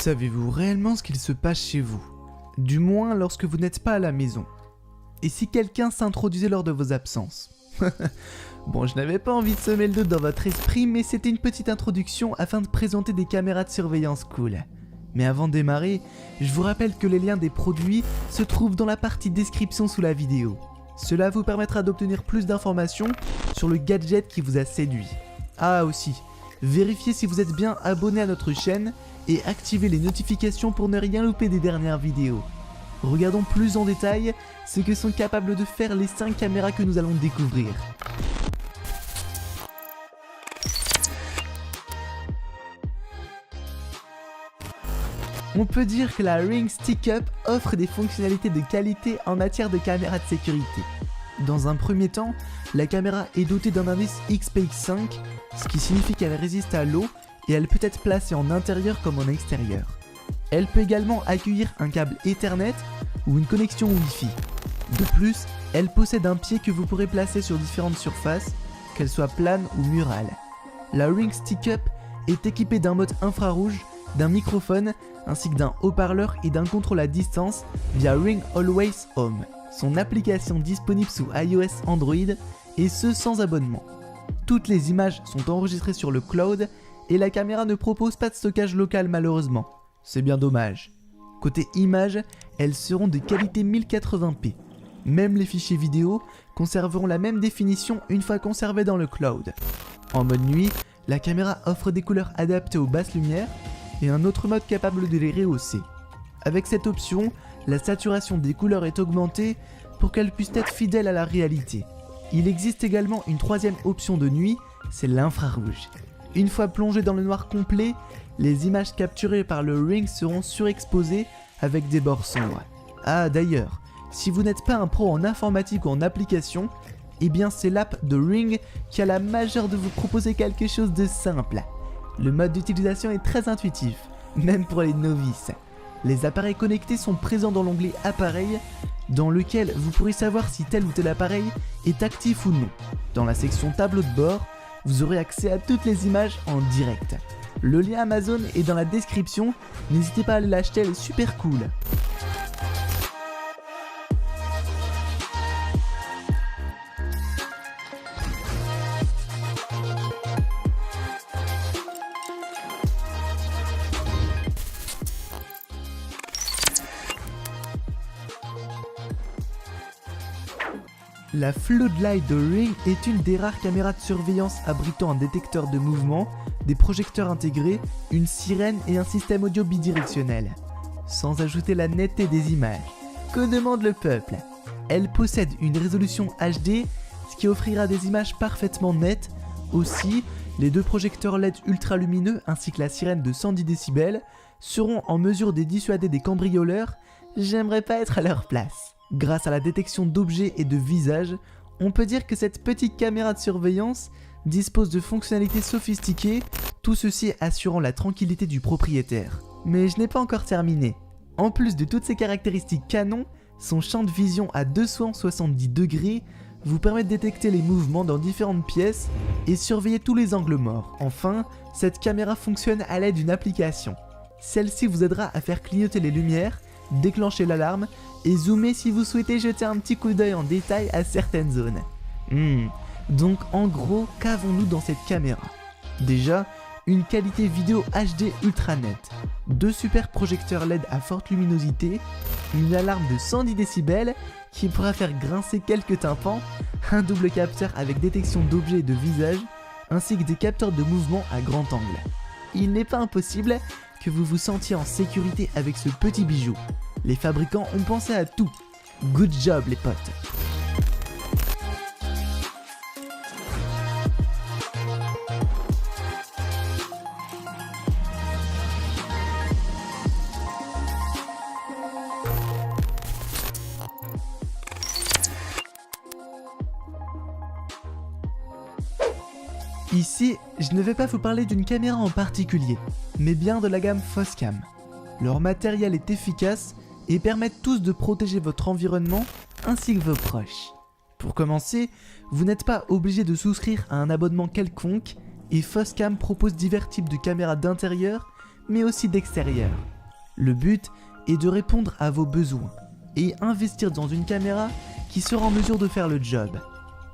Savez-vous réellement ce qu'il se passe chez vous? Du moins lorsque vous n'êtes pas à la maison. Et si quelqu'un s'introduisait lors de vos absences? Bon, je n'avais pas envie de semer le doute dans votre esprit, mais c'était une petite introduction afin de présenter des caméras de surveillance cool. Mais avant de démarrer, je vous rappelle que les liens des produits se trouvent dans la partie description sous la vidéo. Cela vous permettra d'obtenir plus d'informations sur le gadget qui vous a séduit. Ah aussi, vérifiez si vous êtes bien abonné à notre chaîne et activez les notifications pour ne rien louper des dernières vidéos. Regardons plus en détail ce que sont capables de faire les 5 caméras que nous allons découvrir. On peut dire que la Ring Stick Up offre des fonctionnalités de qualité en matière de caméra de sécurité. Dans un premier temps, la caméra est dotée d'un indice XPX5, ce qui signifie qu'elle résiste à l'eau et elle peut être placée en intérieur comme en extérieur. Elle peut également accueillir un câble Ethernet ou une connexion Wi-Fi. De plus, elle possède un pied que vous pourrez placer sur différentes surfaces, qu'elles soient planes ou murales. La Ring Stick Up est équipée d'un mode infrarouge, d'un microphone, ainsi que d'un haut-parleur et d'un contrôle à distance via Ring Always Home, son application disponible sous iOS Android, et ce sans abonnement. Toutes les images sont enregistrées sur le cloud et la caméra ne propose pas de stockage local malheureusement. C'est bien dommage. Côté images, elles seront de qualité 1080p. Même les fichiers vidéo conserveront la même définition une fois conservés dans le cloud. En mode nuit, la caméra offre des couleurs adaptées aux basses lumières et un autre mode capable de les rehausser. Avec cette option, la saturation des couleurs est augmentée pour qu'elles puissent être fidèles à la réalité. Il existe également une troisième option de nuit, c'est l'infrarouge. Une fois plongées dans le noir complet, les images capturées par le Ring seront surexposées avec des bords sombres. Ah d'ailleurs, si vous n'êtes pas un pro en informatique ou en application, eh bien c'est l'app de Ring qui a la majeure de vous proposer quelque chose de simple. Le mode d'utilisation est très intuitif, même pour les novices. Les appareils connectés sont présents dans l'onglet Appareils, dans lequel vous pourrez savoir si tel ou tel appareil est actif ou non. Dans la section Tableau de bord, vous aurez accès à toutes les images en direct. Le lien Amazon est dans la description, n'hésitez pas à aller l'acheter, elle est super cool. La Floodlight de Ring est une des rares caméras de surveillance abritant un détecteur de mouvement, des projecteurs intégrés, une sirène et un système audio bidirectionnel. Sans ajouter la netteté des images. Que demande le peuple? Elle possède une résolution HD, ce qui offrira des images parfaitement nettes. Aussi, les 2 projecteurs LED ultra lumineux ainsi que la sirène de 110 décibels seront en mesure de dissuader des cambrioleurs. J'aimerais pas être à leur place. Grâce à la détection d'objets et de visages, on peut dire que cette petite caméra de surveillance dispose de fonctionnalités sophistiquées, tout ceci assurant la tranquillité du propriétaire. Mais je n'ai pas encore terminé. En plus de toutes ces caractéristiques canon, son champ de vision à 270 degrés vous permet de détecter les mouvements dans différentes pièces et surveiller tous les angles morts. Enfin, cette caméra fonctionne à l'aide d'une application. Celle-ci vous aidera à faire clignoter les lumières, déclencher l'alarme et zoomer si vous souhaitez jeter un petit coup d'œil en détail à certaines zones. Donc en gros, qu'avons-nous dans cette caméra? Déjà, une qualité vidéo HD ultra nette, 2 super projecteurs LED à forte luminosité, une alarme de 110 décibels qui pourra faire grincer quelques tympans, un double capteur avec détection d'objets et de visages, ainsi que des capteurs de mouvement à grand angle. Il n'est pas impossible que vous vous sentiez en sécurité avec ce petit bijou. Les fabricants ont pensé à tout. Good job les potes. Ici, je ne vais pas vous parler d'une caméra en particulier, mais bien de la gamme Foscam. Leur matériel est efficace et permettent tous de protéger votre environnement ainsi que vos proches. Pour commencer, vous n'êtes pas obligé de souscrire à un abonnement quelconque et Foscam propose divers types de caméras d'intérieur, mais aussi d'extérieur. Le but est de répondre à vos besoins et investir dans une caméra qui sera en mesure de faire le job.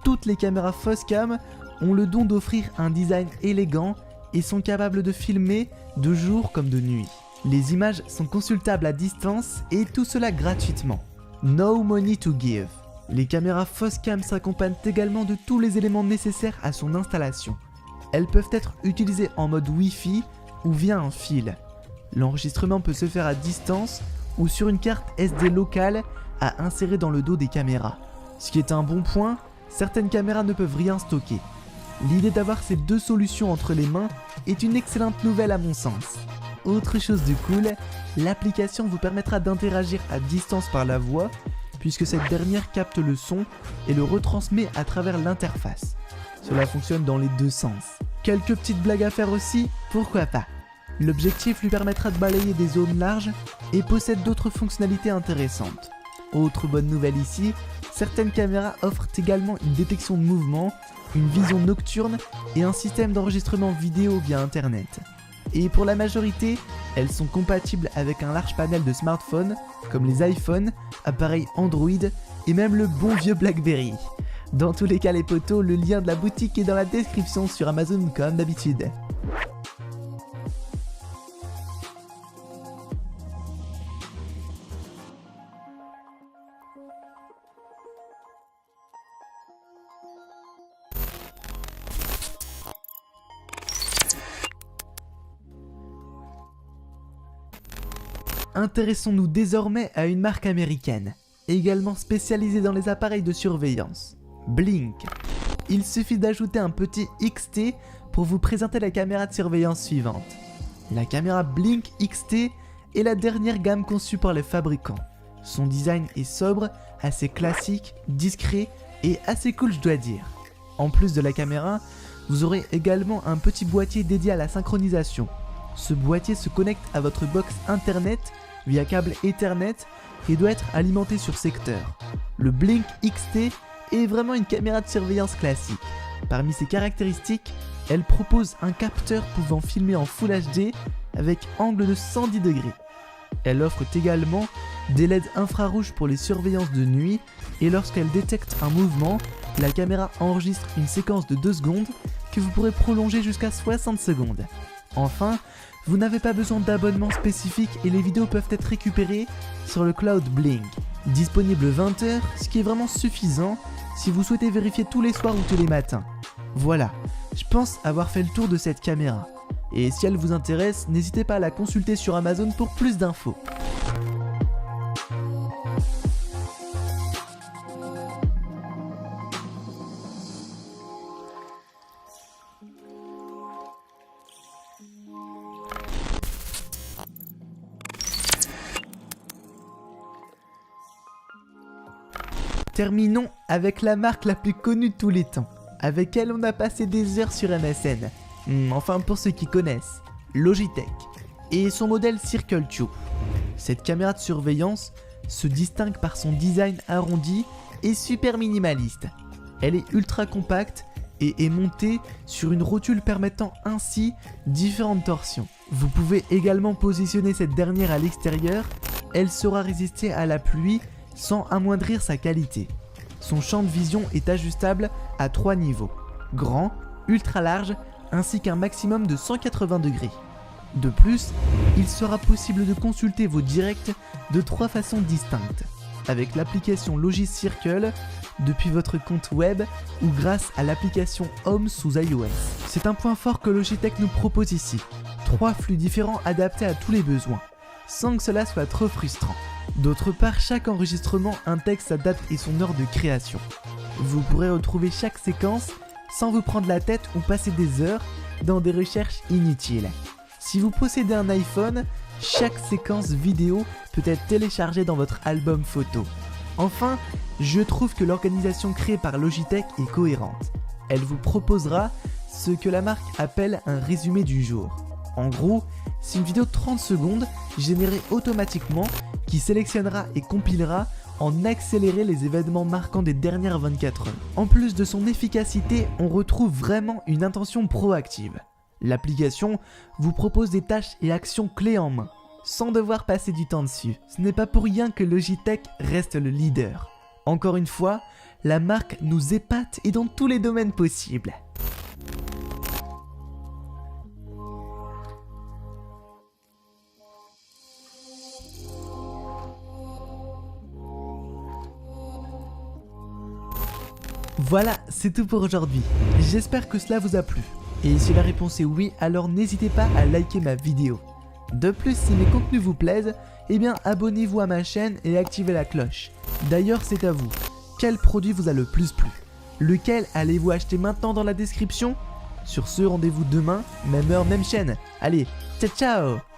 Toutes les caméras Foscam ont le don d'offrir un design élégant et sont capables de filmer de jour comme de nuit. Les images sont consultables à distance et tout cela gratuitement. No money to give. Les caméras Foscam s'accompagnent également de tous les éléments nécessaires à son installation. Elles peuvent être utilisées en mode Wi-Fi ou via un fil. L'enregistrement peut se faire à distance ou sur une carte SD locale à insérer dans le dos des caméras. Ce qui est un bon point, certaines caméras ne peuvent rien stocker. L'idée d'avoir ces deux solutions entre les mains est une excellente nouvelle à mon sens. Autre chose de cool, l'application vous permettra d'interagir à distance par la voix, puisque cette dernière capte le son et le retransmet à travers l'interface. Cela fonctionne dans les deux sens. Quelques petites blagues à faire aussi, pourquoi pas. L'objectif lui permettra de balayer des zones larges et possède d'autres fonctionnalités intéressantes. Autre bonne nouvelle ici, certaines caméras offrent également une détection de mouvement, une vision nocturne et un système d'enregistrement vidéo via internet. Et pour la majorité, elles sont compatibles avec un large panel de smartphones comme les iPhones, appareils Android et même le bon vieux BlackBerry. Dans tous les cas les potos, le lien de la boutique est dans la description sur Amazon comme d'habitude. Intéressons-nous désormais à une marque américaine, également spécialisée dans les appareils de surveillance, Blink. Il suffit d'ajouter un petit XT pour vous présenter la caméra de surveillance suivante. La caméra Blink XT est la dernière gamme conçue par les fabricants. Son design est sobre, assez classique, discret et assez cool je dois dire. En plus de la caméra, vous aurez également un petit boîtier dédié à la synchronisation. Ce boîtier se connecte à votre box internet via câble Ethernet et doit être alimenté sur secteur. Le Blink XT est vraiment une caméra de surveillance classique. Parmi ses caractéristiques, elle propose un capteur pouvant filmer en Full HD avec angle de 110 degrés. Elle offre également des LED infrarouges pour les surveillances de nuit et lorsqu'elle détecte un mouvement, la caméra enregistre une séquence de 2 secondes que vous pourrez prolonger jusqu'à 60 secondes. Enfin, vous n'avez pas besoin d'abonnement spécifique et les vidéos peuvent être récupérées sur le cloud Blink. Disponible 20h, ce qui est vraiment suffisant si vous souhaitez vérifier tous les soirs ou tous les matins. Voilà, je pense avoir fait le tour de cette caméra. Et si elle vous intéresse, n'hésitez pas à la consulter sur Amazon pour plus d'infos. Terminons avec la marque la plus connue de tous les temps. Avec elle, on a passé des heures sur MSN. Enfin, pour ceux qui connaissent, Logitech et son modèle Circle 2. Cette caméra de surveillance se distingue par son design arrondi et super minimaliste. Elle est ultra compacte et est montée sur une rotule permettant ainsi différentes torsions. Vous pouvez également positionner cette dernière à l'extérieur, elle saura résister à la pluie sans amoindrir sa qualité. Son champ de vision est ajustable à 3 niveaux, grand, ultra large, ainsi qu'un maximum de 180 degrés. De plus, il sera possible de consulter vos directs de 3 façons distinctes, avec l'application Logicircle, depuis votre compte web ou grâce à l'application Home sous iOS. C'est un point fort que Logitech nous propose ici, 3 flux différents adaptés à tous les besoins, sans que cela soit trop frustrant. D'autre part, chaque enregistrement intègre sa date et son heure de création. Vous pourrez retrouver chaque séquence sans vous prendre la tête ou passer des heures dans des recherches inutiles. Si vous possédez un iPhone, chaque séquence vidéo peut être téléchargée dans votre album photo. Enfin, je trouve que l'organisation créée par Logitech est cohérente. Elle vous proposera ce que la marque appelle un résumé du jour. En gros, c'est une vidéo de 30 secondes générée automatiquement qui sélectionnera et compilera en accéléré les événements marquants des dernières 24 heures. En plus de son efficacité, on retrouve vraiment une intention proactive. L'application vous propose des tâches et actions clés en main, sans devoir passer du temps dessus. Ce n'est pas pour rien que Logitech reste le leader. Encore une fois, la marque nous épate et dans tous les domaines possibles. Voilà, c'est tout pour aujourd'hui. J'espère que cela vous a plu. Et si la réponse est oui, alors n'hésitez pas à liker ma vidéo. De plus, si mes contenus vous plaisent, eh bien abonnez-vous à ma chaîne et activez la cloche. D'ailleurs, c'est à vous. Quel produit vous a le plus plu? Lequel allez-vous acheter maintenant dans la description? Sur ce, rendez-vous demain, même heure, même chaîne. Allez, ciao ciao!